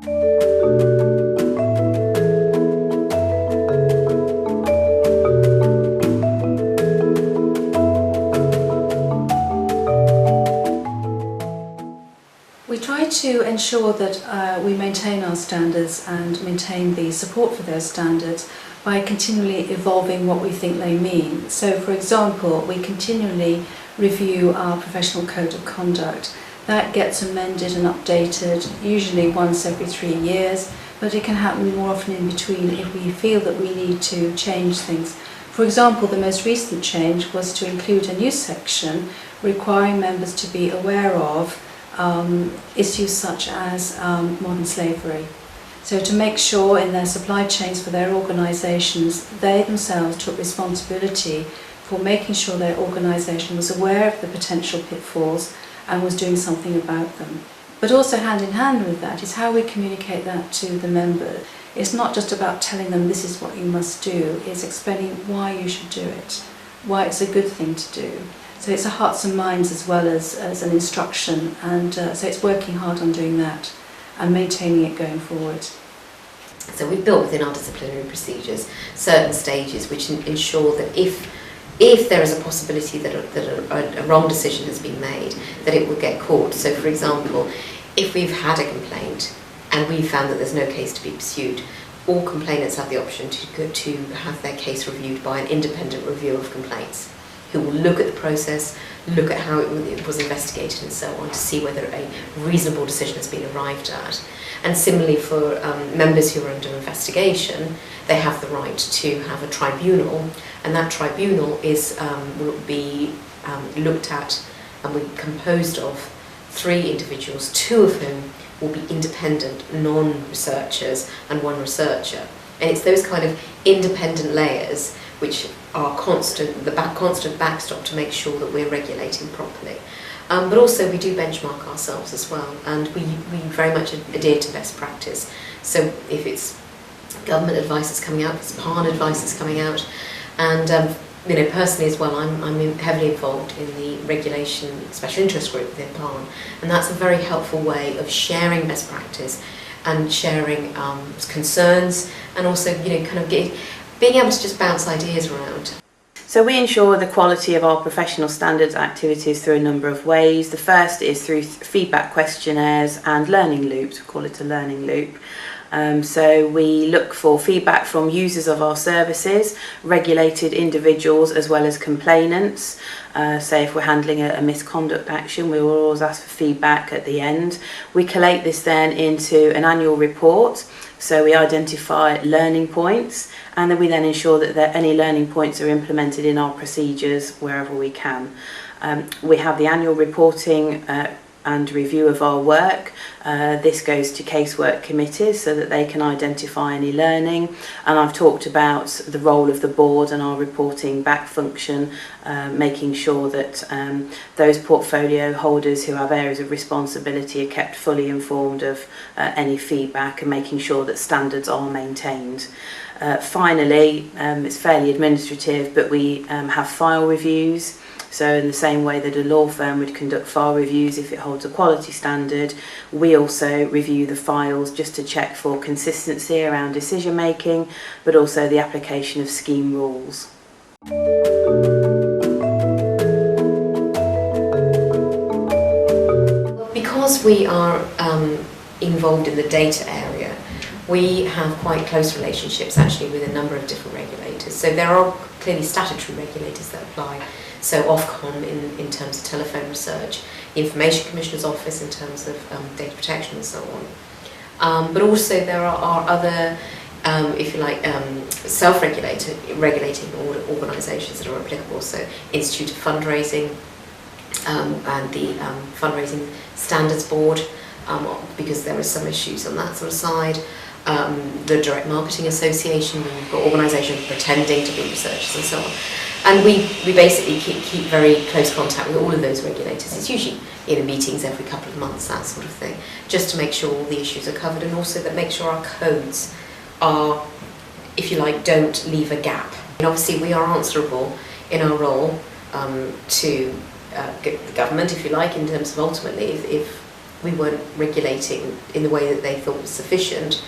We try to ensure that we maintain our standards and maintain the support for those standards by continually evolving what we think they mean. So, for example, we continually review our professional code of conduct. That gets amended and updated, usually once every 3 years, but it can happen more often in between if we feel that we need to change things. For example, the most recent change was to include a new section requiring members to be aware of issues such as modern slavery. So to make sure in their supply chains for their organisations, they themselves took responsibility for making sure their organisation was aware of the potential pitfalls and was doing something about them. But also hand in hand with that is how we communicate that to the members. It's not just about telling them this is what you must do, it's explaining why you should do it, why it's a good thing to do. So it's a hearts and minds as well as an instruction, and so it's working hard on doing that and maintaining it going forward. So we've built within our disciplinary procedures certain stages which ensure that if there is a possibility that a wrong decision has been made, that it will get caught. So for example, if we've had a complaint and we've found that there's no case to be pursued, all complainants have the option to have their case reviewed by an independent review of complaints, who will look at the process, look at how it was investigated and so on, to see whether a reasonable decision has been arrived at. And similarly for members who are under investigation, they have the right to have a tribunal, and that tribunal will be looked at and will be composed of 3 individuals, 2 of whom will be independent non-researchers and 1 researcher. And it's those kind of independent layers which are constant backstop to make sure that we're regulating properly. But also we do benchmark ourselves as well, and we very much adhere to best practice. So if it's government advice that's coming out, if it's PAN advice that's coming out, and personally as well, I'm heavily involved in the regulation special interest group within PAN, and that's a very helpful way of sharing best practice and sharing concerns, and also being able to just bounce ideas around. So we ensure the quality of our professional standards activities through a number of ways. The first is through feedback questionnaires and learning loops. We call it a learning loop. So we look for feedback from users of our services, regulated individuals as well as complainants. Say if we're handling a misconduct action, we will always ask for feedback at the end. We collate this then into an annual report. So we identify learning points, and then we ensure that any learning points are implemented in our procedures wherever we can. We have the annual reporting and review of our work. This goes to casework committees so that they can identify any learning, and I've talked about the role of the board and our reporting back function, making sure that those portfolio holders who have areas of responsibility are kept fully informed of any feedback, and making sure that standards are maintained. Finally, it's fairly administrative, but we have file reviews. So in the same way that a law firm would conduct file reviews if it holds a quality standard, we also review the files just to check for consistency around decision making, but also the application of scheme rules. Because we are involved in the data area, we have quite close relationships actually with a number of different regulators. So there are clearly statutory regulators that apply. So Ofcom in terms of telephone research, the Information Commissioner's Office in terms of data protection and so on. But also there are other, if you like, self-regulating organisations that are applicable. So Institute of Fundraising and the Fundraising Standards Board, because there are some issues on that sort of side. The Direct Marketing Association, where you've got organisations pretending to be researchers and so on. And we basically keep very close contact with all of those regulators. It's usually meetings every couple of months, that sort of thing, just to make sure all the issues are covered, and also that make sure our codes are, if you like, don't leave a gap. And obviously we are answerable in our role to the government, if you like, in terms of ultimately if we weren't regulating in the way that they thought was sufficient,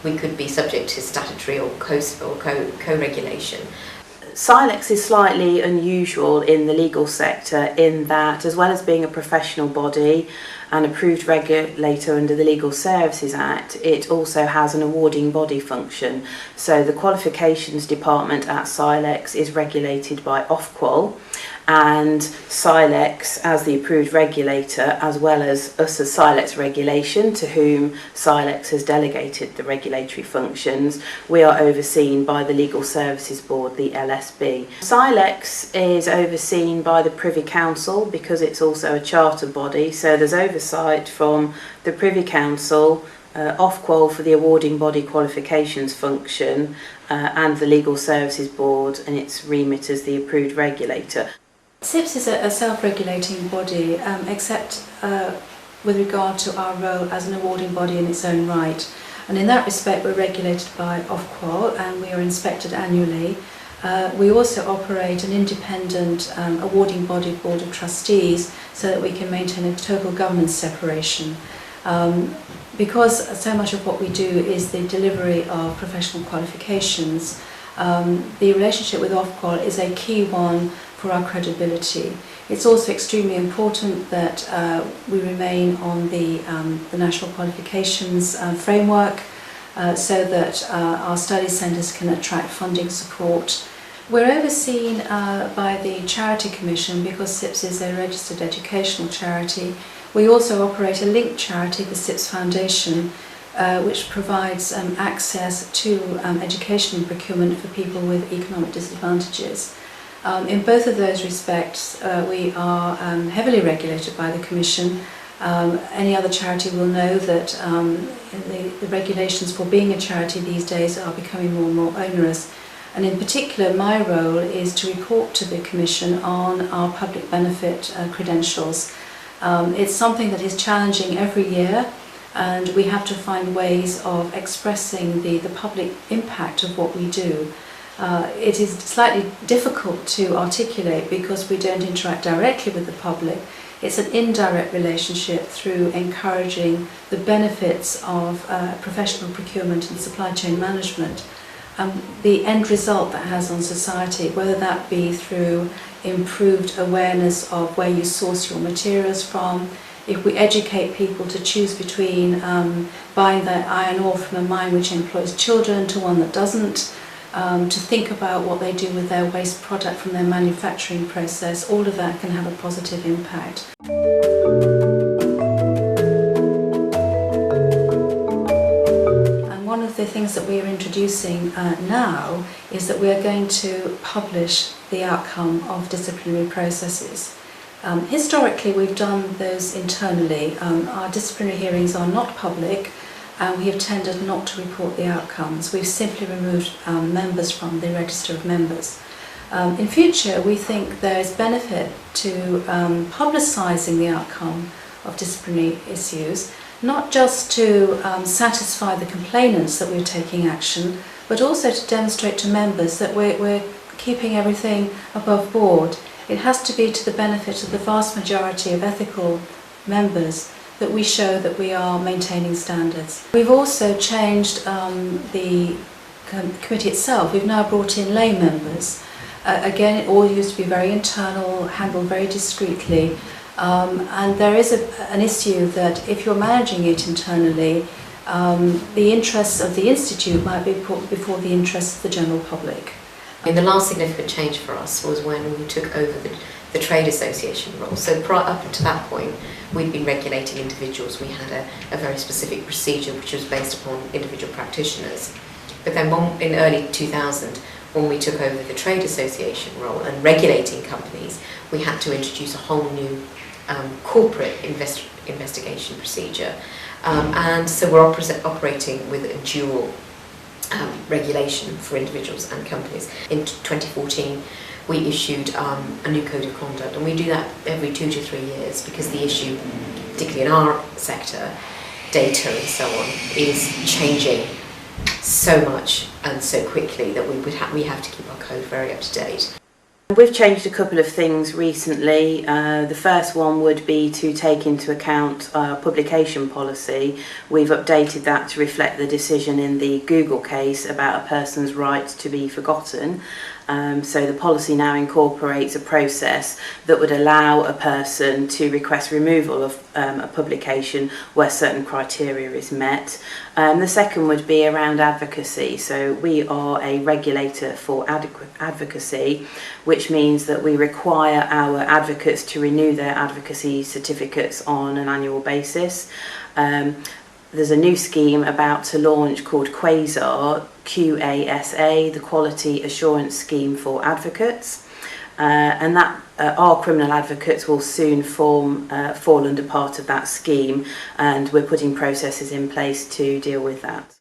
we could be subject to statutory or co-regulation. CILEx is slightly unusual in the legal sector in that, as well as being a professional body and approved regulator under the Legal Services Act, it also has an awarding body function. So the qualifications department at CILEx is regulated by Ofqual, and CILEx, as the approved regulator, as well as us as CILEx Regulation, to whom CILEx has delegated the regulatory functions, we are overseen by the Legal Services Board, the LSB. CILEx is overseen by the Privy Council because it's also a charter body, so there's oversight from the Privy Council, Ofqual for the awarding body qualifications function, and the Legal Services Board and its remit as the approved regulator. CIPS is a self-regulating body, except with regard to our role as an awarding body in its own right. And in that respect, we're regulated by Ofqual and we are inspected annually. We also operate an independent awarding body board of trustees so that we can maintain a total governance separation. Because so much of what we do is the delivery of professional qualifications, the relationship with Ofqual is a key one for our credibility. It's also extremely important that we remain on the National Qualifications Framework so that our study centres can attract funding support. We're overseen by the Charity Commission because CIPS is a registered educational charity. We also operate a linked charity, the CIPS Foundation, which provides access to education and procurement for people with economic disadvantages. In both of those respects, we are heavily regulated by the Commission. Any other charity will know that the regulations for being a charity these days are becoming more and more onerous. And in particular, my role is to report to the Commission on our public benefit credentials. It's something that is challenging every year, and we have to find ways of expressing the public impact of what we do. It is slightly difficult to articulate because we don't interact directly with the public. It's an indirect relationship through encouraging the benefits of professional procurement and supply chain management. The end result that has on society, whether that be through improved awareness of where you source your materials from, if we educate people to choose between buying their iron ore from a mine which employs children to one that doesn't, to think about what they do with their waste product from their manufacturing process, all of that can have a positive impact. And one of the things that we are introducing now is that we are going to publish the outcome of disciplinary processes. Historically, we've done those internally. Our disciplinary hearings are not public, and we have tended not to report the outcomes. We've simply removed members from the register of members. In future, we think there is benefit to publicising the outcome of disciplinary issues, not just to satisfy the complainants that we're taking action, but also to demonstrate to members that we're keeping everything above board. It has to be to the benefit of the vast majority of ethical members that we show that we are maintaining standards. We've also changed the committee itself. We've now brought in lay members. Again, it all used to be very internal, handled very discreetly, and there is an issue that if you're managing it internally, the interests of the Institute might be put before the interests of the general public. And the last significant change for us was when we took over the trade association role. So up to that point, we'd been regulating individuals. We had a very specific procedure which was based upon individual practitioners. But then in early 2000, when we took over the trade association role and regulating companies, we had to introduce a whole new corporate investigation procedure. And so we're operating with a dual regulation for individuals and companies. In 2014, we issued a new code of conduct, and we do that every 2 to 3 years because the issue, particularly in our sector, data and so on, is changing so much and so quickly that we have to keep our code very up to date. We've changed a couple of things recently. The first one would be to take into account our publication policy. We've updated that to reflect the decision in the Google case about a person's right to be forgotten. So the policy now incorporates a process that would allow a person to request removal of a publication where certain criteria is met. The second would be around advocacy. So we are a regulator for advocacy, which means that we require our advocates to renew their advocacy certificates on an annual basis. There's a new scheme about to launch called QASA, QASA, the Quality Assurance Scheme for Advocates, and that our criminal advocates will soon fall under part of that scheme, and we're putting processes in place to deal with that.